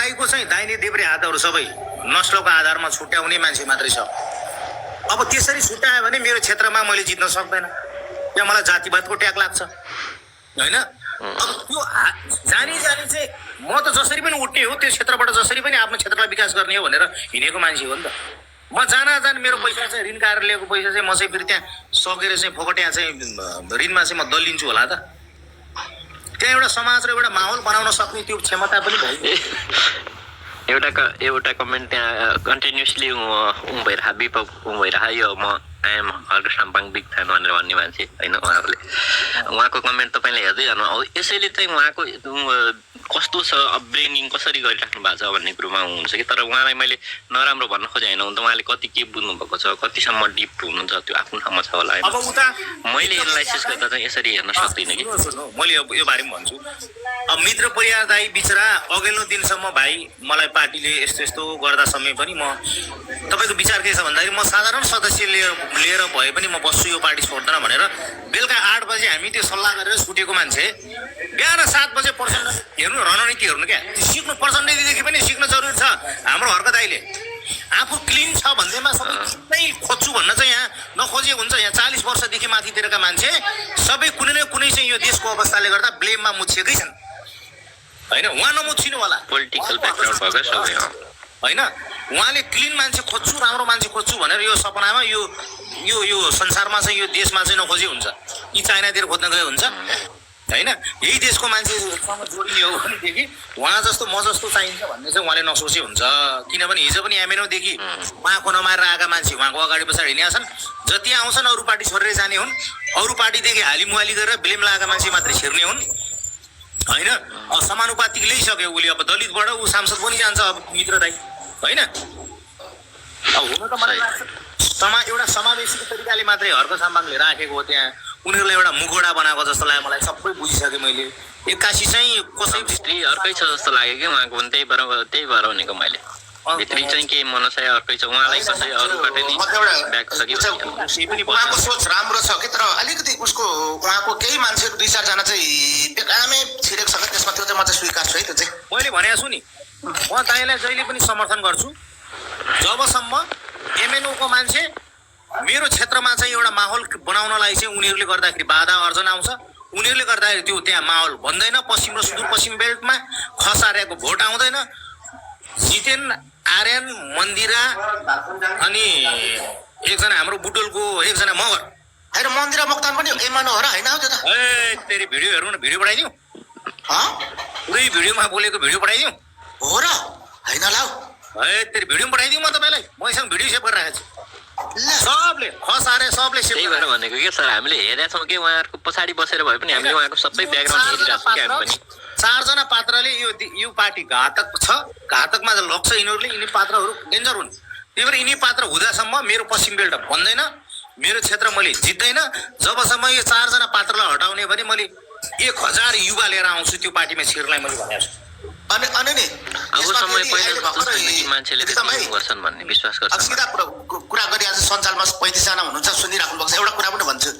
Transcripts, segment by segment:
दाइको चाहिँ दाहिने देब्रे हातहरू सबै नस्लको आधारमा छुट्याउने मान्छे मात्रै छ। अब त्यसरी छुट्यायो भने मेरो क्षेत्रमा मैले जित्न सक्दैन, त्यहाँ मलाई जातिवादको ट्याग लाग्छ होइन। अब त्यो जानी जानी चाहिँ म त जसरी पनि उठ्ने हो, त्यो क्षेत्रबाट जसरी पनि आफ्नो क्षेत्रलाई विकास गर्ने हो भनेर हिँडेको मान्छे हो नि त। म जान मेरो पैसा चाहिँ ऋण कार्यालयको पैसा चाहिँ म चाहिँ फेरि त्यहाँ सकेर चाहिँ फोकट्या चाहिँ ऋणमा चाहिँ म दलिन्छु होला त। त्यहाँ एउटा समाज र एउटा माहौल बनाउन सक्ने त्यो क्षमता पनि भयो। एउटा कमेन्ट त्यहाँ कन्टिन्युसली भइरहेको विपक भइरहेको यो म I'm Harka Sampang big fan भनेर भन्ने मान्छे होइन। उहाँको कमेन्ट तपाईँले हेर्दै जानु। यसैले चाहिँ उहाँको कस्तो छ अपब्रिङिङ कसरी गरिराख्नु भएको छ भन्ने कुरोमा हुन्छ कि। तर उहाँलाई मैले नराम्रो भन्न खोजेँ होइन, त उहाँले कति के बुझ्नु भएको छ, कतिसम्म डिप हुनुहुन्छ त्यो आफ्नो ठाउँमा छ होला। अब उता मैले एनालाइसिस गर्दा चाहिँ यसरी हेर्न सक्दिनँ कि। मैले यो बारेमा भन्छु। अब मित्र परिवार दाइ बिचरा अघिल्लो दिनसम्म भाइ मलाई पार्टीले यस्तो यस्तो गर्दा समय पनि म तपाईँको विचार के छ भन्दाखेरि म साधारण सदस्य लिएर भए पनि म बस्छु, यो पार्टी छोड्दैन भनेर बेलुका 8 बजे हामी त्यो सल्लाह गरेर छुटेको मान्छे बिहान 7 बजे प्रचण्ड हेर्नु, रणनीति हेर्नु क्या। सिक्नु प्रचण्डदेखि पनि सिक्न जरुरी छ। हाम्रो हर्क दाइले आफू क्लिन छ भन्दैमा सबै खोज्छु भन्न चाहिँ यहाँ नखोजिएको हुन्छ। यहाँ 40 वर्षदेखि माथितिरका मान्छे सबै कुनै न कुनै चाहिँ यो देशको अवस्थाले गर्दा ब्लेममा मुछिएकै छन् होइन। उहाँ नमुछिनु होला, पोलिटिकल ब्याकग्राउन्ड भएको सबै होइन। उहाँले क्लिन मान्छे खोज्छु, राम्रो मान्छे खोज्छु भनेर यो सपनामा यो यो यो संसारमा चाहिँ यो देशमा चाहिँ नखोजे हुन्छ, यी चाइनातिर खोज्न गए हुन्छ होइन। यही देशको मान्छेसँग जोडिने हो भनेदेखि उहाँ जस्तो म जस्तो चाहिन्छ भन्ने चाहिँ उहाँले नसोचे हुन्छ। किनभने हिजो पनि एमएनओदेखि उहाँको नमारेर आएका मान्छे उहाँको अगाडि पछाडि हिँडेका छन्। जति आउँछन् अरू पार्टी छोडेर जाने हुन्, अरू पार्टीदेखि हालिमुहाली गरेर ब्लेम लगाएका मान्छे मात्रै छिर्ने हुन् होइन। समानुपातिक ल्याइसक्यो उसले, अब दलितबाट ऊ सांसद पनि जान्छ अब मित्र दाइ होइन। अब हुन त मलाई लाग्छ एउटा समावेशी तरिकाले मात्रै हर्क साम्बाङले राखेको हो त्यहाँ। उनीहरूले एउटा मुखौडा बनाएको जस्तो लाग्यो मलाई, सबै बुझिसकेँ मैले। 81 चाहिँ कसै भित्री अर्कै छ जस्तो लाग्यो कि उहाँको पनि त्यही भएर भनेको मैले। भित्री चाहिँ के मनसाय अर्कै छ, उहाँलाई कसै अरूबाट नि ब्याक छ कि उहाँको सोच राम्रो छ कि, तर अलिकति उसको उहाँको केही मान्छेहरू 2-4 जना चाहिँ बेकामै छिरेको छ। त्यसमा त्यो चाहिँ म चाहिँ स्वीकार्छु है। त्यो चाहिँ मैले भनेको छु नि, म दाइलाई जहिले पनि समर्थन गर्छु जबसम्म एमएनओको मान्छे मेरो क्षेत्रमा चाहिँ एउटा माहौल बनाउनलाई चाहिँ उनीहरूले गर्दाखेरि बाधा अर्जन आउँछ, उनीहरूले गर्दाखेरि त्यो त्यहाँ माहौल बन्दैन। पश्चिम र सुदूरपश्चिम बेल्टमा खसारेको भोट आउँदैन। जितेन आर्यन मन्दिरा अनि एकजना हाम्रो बुटोलको एकजना मगर होइन, मन्दिरा मोक्तान पनि एमएनओ हो र होइन हो त्यो त। ए तेरि भिडियो हेर्नु न, भिडियो पठाइदिउँ पुरै भिडियोमा बोलेको भिडियो पठाइदिउँ हो र होइन लाउ। ए तेरि भिडियो पठाइदिउँ म तपाईँलाई, मसँग भिडियो सेभ गरेर राखेको छु सबले खसारे सबले सेभ। त्यही भएर भनेको के सर, हामीले हेरेका छौँ कि उहाँहरूको पछाडि बसेर भए पनि हामीले उहाँको सबै ब्याकग्राउन्ड हेरिरहेको छौँ कि हामी पनि। 4 जना पात्रले यो पार्टी घातक छ, घातकमा लग्छ यिनीहरूले। यिनी पात्रहरू डेन्जर हुन्। त्यही भएर यिनी पात्र हुँदासम्म मेरो पश्चिम बेल्ट बन्दैन, मेरो क्षेत्र मैले जित्दैन। जबसम्म यो 4 जना पात्रलाई हटाउने भने मैले 1000 युवा लिएर आउँछु त्यो पार्टीमा छिर्नलाई मैले भनेको छु। अनि नि अब समय पहिला मान्छेले गर्छन् भन्ने विश्वास गर्छ। सिधा कुरा गरी आज सञ्चालमा 35 जना हुनुहुन्छ सुनिराख्नु भएको छ। एउटा कुरा पनि भन्छु,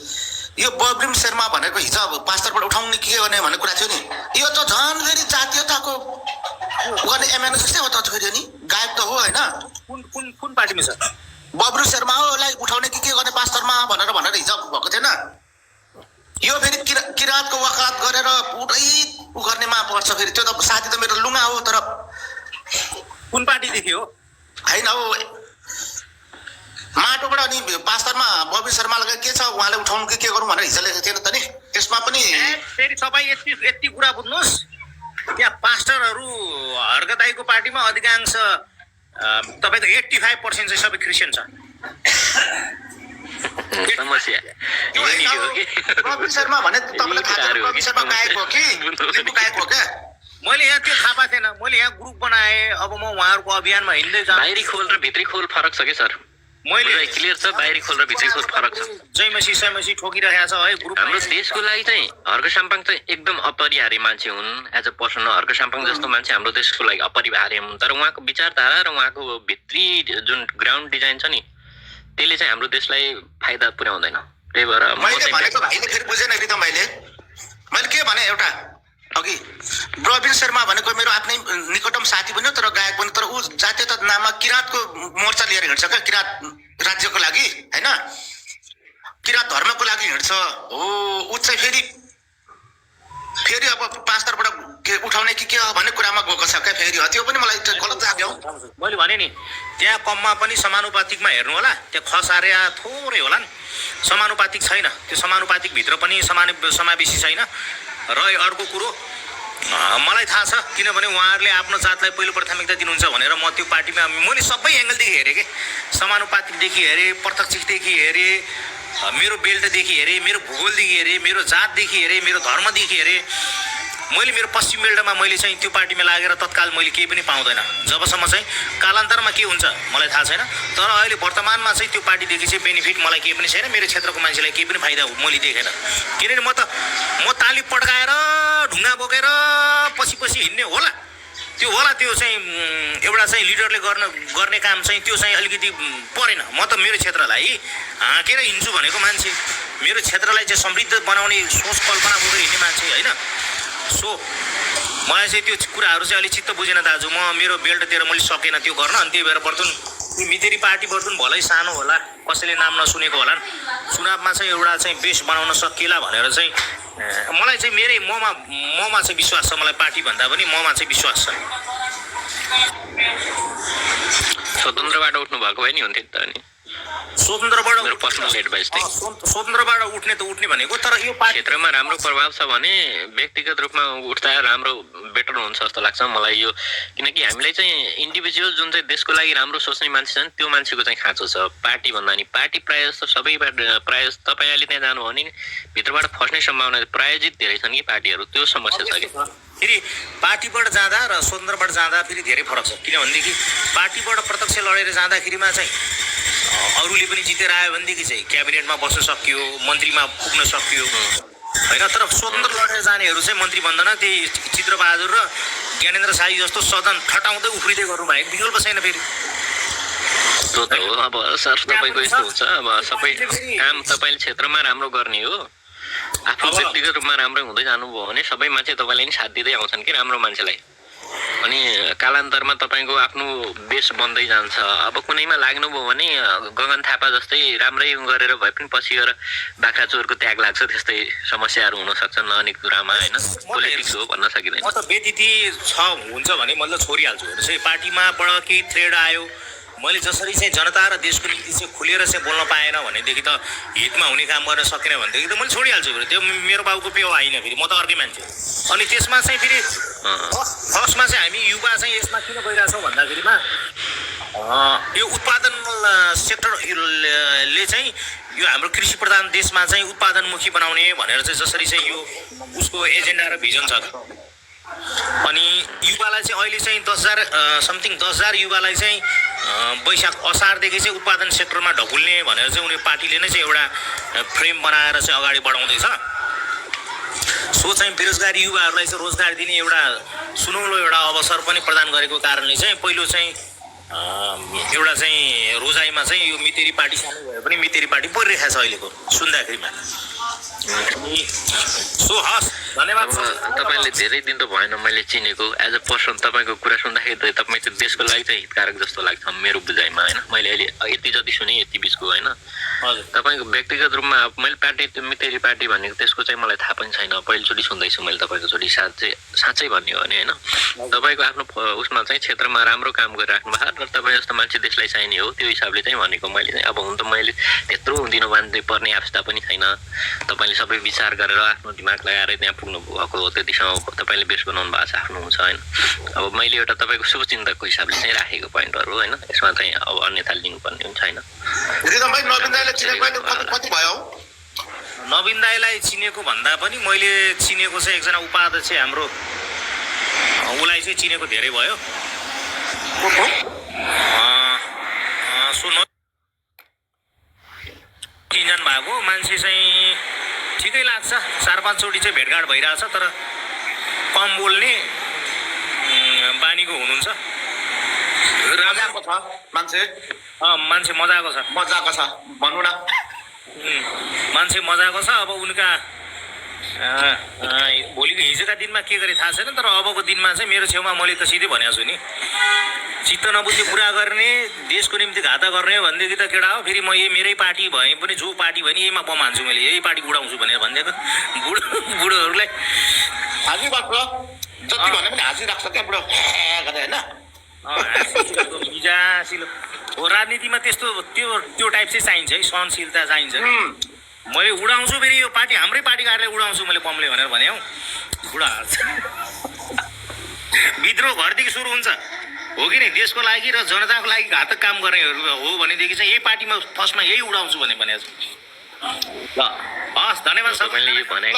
यो बब्रिम शर्मा भनेको हिजो अब पास्टरबाट उठाउने के गर्ने भन्ने कुरा थियो नि, यो त झन् फेरि जातीयताको गर्ने एमएनओ जस्तै हो त फेरि नि। गायक त हो होइन, कुन पार्टीमा छ बब्रिम शर्मा हो, लाई उठाउने के गर्ने पास्टरमा भनेर हिजो भएको थिएन। यो फेरि किराँतको वकालत गरेर पुरै उ गर्नेमा पर्छ फेरि। त्यो त साथी त मेरो लुगा हो, तर कुन पार्टीदेखि हो होइन हो माटोबाट। अनि पास्टरमा बबी शर्मालाई के छ, उहाँले उठाउनु के गरौँ भनेर हिजो लेखेको थिएन त नि। त्यसमा पनि फेरि तपाईँ यति कुरा बुझ्नुहोस्, त्यहाँ पास्टरहरू हर्क दाइको पार्टीमा अधिकांश तपाईँको 85% चाहिँ सबै क्रिस्चियन छ। समस्या बबी शर्मा भने तपाईँलाई थाहा छ बबी शर्मा गायक हो कि लिम्बू गायक हो क्या? मैले यहाँ त्यो थाहा पाएको थिएन। मैले यहाँ ग्रुप बनाएँ, अब म उहाँहरूको अभियानमा हिँड्दै जाँ। बाहिरी खोल र भित्री खोल फरक छ कि सर? मैले क्लियर छ, बाहिरी खोल र भित्री खोल फरक छ। जयमसी ठोकिरहेको छ है ग्रुप। हाम्रो देशको लागि चाहिँ हर्क साम्पाङ चाहिँ एकदम अपरिहार्य मान्छे हुन्। As a person Harka Sampang जस्तो मान्छे हाम्रो देशको लागि अपरिहार्य हुन्। तर उहाँको विचारधारा र उहाँको भित्री जुन ग्राउन्ड डिजाइन छ नि, त्यसले चाहिँ हाम्रो देशलाई फाइदा पुर्याउँदैन। त्यही भएर मैले भनेको भाइले फेरि बुझेन कि त। मैले के भने एउटा अघि प्रवीण शर्मा भनेको मेरो आफ्नै निकटम साथी पनि हो, तर गायक पनि, तर ऊ जातीयता नाममा किराँतको मोर्चा लिएर हिँड्छ क्या, किराँत राज्यको लागि होइन, किराँत धर्मको लागि हिँड्छ हो। ऊ चाहिँ फेरि अब पाँचतर्फबाट के उठाउने कि के हो भन्ने कुरामा गएको छ क्या फेरि। त्यो पनि मलाई गलत लाग्यो। मैले भने नि त्यहाँ कममा पनि समानुपातिकमा हेर्नु होला, त्यहाँ खसार्या थोरै होला नि, समानुपातिक छैन। त्यो समानुपातिक भित्र पनि समावेशी छैन। र अर्को कुरो मलाई थाहा छ, किनभने उहाँहरूले आफ्नो जातलाई पहिलो प्राथमिकता दिनुहुन्छ भनेर म त्यो पार्टीमा मैले सबै एङ्गलदेखि हेरेँ कि, समानुपातिकदेखि हेरेँ, प्रत्यक्षदेखि हेरेँ, मेरो बेल्टदेखि हेरेँ, मेरो भूगोलदेखि हेरेँ, मेरो जातदेखि हेरेँ, मेरो धर्मदेखि हेरेँ। मैले मेरो पश्चिम बेल्टमा मैले चाहिँ त्यो पार्टीमा लागेर तत्काल मैले केही पनि पाउँदैन। जबसम्म चाहिँ कालान्तरमा के हुन्छ मलाई थाहा छैन, तर अहिले वर्तमानमा चाहिँ त्यो पार्टीदेखि चाहिँ बेनिफिट मलाई केही पनि छैन। मेरो क्षेत्रको मान्छेलाई केही पनि फाइदा मैले देखेन। किनभने म ताली पड्काएर ढुङ्गा बोकेर पछि हिँड्ने होला, त्यो चाहिँ एउटा चाहिँ लिडरले गर्ने काम चाहिँ त्यो चाहिँ अलिकति परेन। म त मेरो क्षेत्रलाई हाँकेर हिँड्छु भनेको मान्छे, मेरो क्षेत्रलाई चाहिँ समृद्ध बनाउने सोच कल्पना बोकेर हिँड्ने मान्छे होइन। सो मलाई चाहिँ त्यो कुराहरू चाहिँ अलिक चित्त बुझेन दाजु। मेरो बेल्टतिर मैले सकेन त्यो गर्न, अनि त्यही भएर बर्तुन मितेरी पार्टी बर्तुन भलै सानो होला, कसैले नाम नसुनेको होला, चुनावमा चाहिँ एउटा चाहिँ बेस बनाउन सकिएला भनेर चाहिँ मलाई चाहिँ मेरै ममा चाहिँ विश्वास छ। मलाई पार्टी भन्दा पनि ममा चाहिँ विश्वास छ। स्वतन्त्रबाट उठ्नु भएको भए नि हुन्थ्यो त नि। स्वतन्त्रबाट मेरो पर्सनल एडभाइस चाहिँ स्वतन्त्रबाट उठ्ने भनेको, तर यो क्षेत्रमा राम्रो प्रभाव छ भने व्यक्तिगत रूपमा उठ्दा राम्रो बेटर हुन्छ जस्तो लाग्छ मलाई यो। किनकि हामीलाई चाहिँ इन्डिभिजुअल जुन चाहिँ देशको लागि राम्रो सोच्ने मान्छे छन् त्यो मान्छेको चाहिँ खाँचो छ। पार्टी भन्दा नि पार्टी प्रायः जस्तो सबैबाट प्रायः तपाईँ अहिले त्यहाँ जानु भने भित्रबाट फस्ने सम्भावना प्रायोजित धेरै छन् कि पार्टीहरू, त्यो समस्या छ कि। फेरि पार्टीबाट जाँदा र स्वतन्त्रबाट जाँदा फेरि धेरै फरक छ। किनभनेदेखि पार्टीबाट प्रत्यक्ष लडेर जाँदाखेरिमा चाहिँ अरूले पनि जितेर आयो भनेदेखि चाहिँ क्याबिनेटमा बस्न सकियो, मन्त्रीमा पुग्न सकियो होइन। तर स्वतन्त्र लडेर जानेहरू चाहिँ मन्त्री बन्दैन, त्यही चित्रबहादुर र ज्ञानेन्द्र साई जस्तो सदन ठटाउँदै उफ्रिँदै गर्नु भएको विकल्प छैन फेरि। त्यो त हो। अब सर तपाईँको यस्तो हुन्छ, अब सबै काम तपाईँले क्षेत्रमा राम्रो गर्ने हो, आफू व्यक्तिगत रूपमा राम्रो हुँदै जानुभयो भने सबै मान्छे तपाईँलाई नि साथ दिँदै आउँछन् कि राम्रो मान्छेलाई। अनि कालान्तरमा तपाईँको आफ्नो बेस बन्दै जान्छ। अब कुनैमा लाग्नुभयो भने गगन थापा जस्तै राम्रै गरेर भए पनि पछि गएर बाख्रा चोरको त्याग लाग्छ, त्यस्तै समस्याहरू हुन सक्छन् अनेक कुरामा होइन। पोलिटिक्स हो भन्न सकिँदैन। म त व्यतिथि हुन्छ भने मतलब छोडिहाल्छु। चाहिँ पार्टीमाबाट केही थ्रेड आयो, मैले जसरी चाहिँ जनता र देशको निम्ति चाहिँ खुलेर चाहिँ बोल्न पाएन भनेदेखि त हितमा हुने काम गर्न सकेन भनेदेखि त मैले छोडिहाल्छु। त्यो मेरो बाबुको पेउ आइन, फेरि म त अर्कै मान्छे। अनि त्यसमा चाहिँ फेरि फर्स्टमा चाहिँ हामी युवा चाहिँ यसमा किन गइरहेछौँ भन्दाखेरिमा यो उत्पादन सेक्टरले चाहिँ यो हाम्रो कृषि प्रधान देशमा चाहिँ उत्पादनमुखी बनाउने भनेर चाहिँ जसरी चाहिँ यो उसको एजेन्डा र भिजन छ। अनि युवालाई चाहिँ अहिले चाहिँ 10,000 युवालाई चाहिँ वैशाख असारदेखि चाहिँ उत्पादन सेक्टरमा ढकुल्ने भनेर चाहिँ उनी पार्टीले नै चाहिँ एउटा फ्रेम बनाएर चाहिँ अगाडि बढाउँदैछ। सो चाहिँ बेरोजगारी युवाहरूलाई चाहिँ रोजगार दिने एउटा सुनौलो एउटा अवसर पनि प्रदान गरेको कारणले चाहिँ पहिलो चाहिँ एउटा चाहिँ रोजाइमा चाहिँ यो मितेरी पार्टी सानो भए पनि मितेरी पार्टी परिरहेको छ अहिलेको सुन्दाखेरिमा। सो हस्, धन्यवाद। तपाईँले धेरै दिन त भएन मैले चिनेको, एज अ पर्सन तपाईँको कुरा सुन्दाखेरि त तपाईँ त्यो देशको लागि चाहिँ हितकारक जस्तो लाग्छ मेरो बुझाइमा होइन। मैले अहिले यति जति सुने यति बिचको होइन। तपाईँको व्यक्तिगत रूपमा मैले पार्टी मितेरी पार्टी भनेको त्यसको चाहिँ मलाई थाहा पनि छैन, पहिलोचोटि सुन्दैछु मैले तपाईँकोचोटि। साँच्चै भन्ने हो भने होइन, तपाईँको आफ्नो उसमा चाहिँ क्षेत्रमा राम्रो काम गरिराख्नु भएको र तपाईँ जस्तो मान्छे देशलाई चाहिने हो, त्यो हिसाबले चाहिँ भनेको मैले चाहिँ। अब हुन त मैले त्यत्रो दिनु बाँध्दै पर्ने आवश्यकता पनि छैन। तपाईँले सबै विचार गरेर आफ्नो दिमाग लगाएर त्यहाँ पुग्नु भएको हो, त्यतिसम्म तपाईँले बेस बनाउनु भएको छ, आफ्नो हुन्छ होइन। अब मैले एउटा तपाईँको शुभचिन्तकको हिसाबले चाहिँ राखेको पोइन्टहरू होइन, यसमा चाहिँ अब अन्यथा लिनुपर्ने पनि छैन। नवीन दाईलाई चिनेको भन्दा पनि मैले चिनेको चाहिँ एकजना उपाध्यक्ष हाम्रो, उसलाई चाहिँ चिनेको धेरै भयो। सो चिनजान भएको मान्छे चाहिँ ठिकै लाग्छ, 4-5 चोटि चाहिँ भेटघाट भइरहेछ, तर कम बोल्ने बानीको हुनुहुन्छ। मजाको छ मान्छे, मान्छे मजाको छ भनौँ न। मान्छे मजाको छ। अब उनका भोलिको हिजोका दिनमा के गरे थाहा छैन, तर अबको दिनमा चाहिँ मेरो छेउमा मैले त सिधै भनेको छु नि, चित्त नबुझ्ने कुरा गर्ने, देशको निम्ति घाता गर्ने भनेदेखि त केटा हो। फेरि म यही मेरै पार्टी भए पनि, जो पार्टी भयो नि यहीमा बम हान्छु मैले, यही पार्टी उडाउँछु भनेर भनिदिएको बुढोहरूलाई। हाँसिबस्छ, जति भने पनि हाँसिराख्छ क्या बुढो गर्दै होइन। मिजासिलो हो राजनीतिमा, त्यस्तो त्यो टाइप चाहिँ चाहिन्छ है, सहनशीलता चाहिन्छ। मैले उडाउँछु, फेरि यो पार्टी हाम्रै पार्टी कार्यालय उडाउँछु मैले बमले भनेर भने हौ, बुढा विद्रोह घरदेखि सुरु हुन्छ हो कि नि, देशको लागि र जनताको लागि घातक काम गर्नेहरू हो भनेदेखि चाहिँ यही पार्टीमा फर्स्टमा यही उडाउँछु भनेको छु। ल हस्, धन्यवाद। मैले यो भने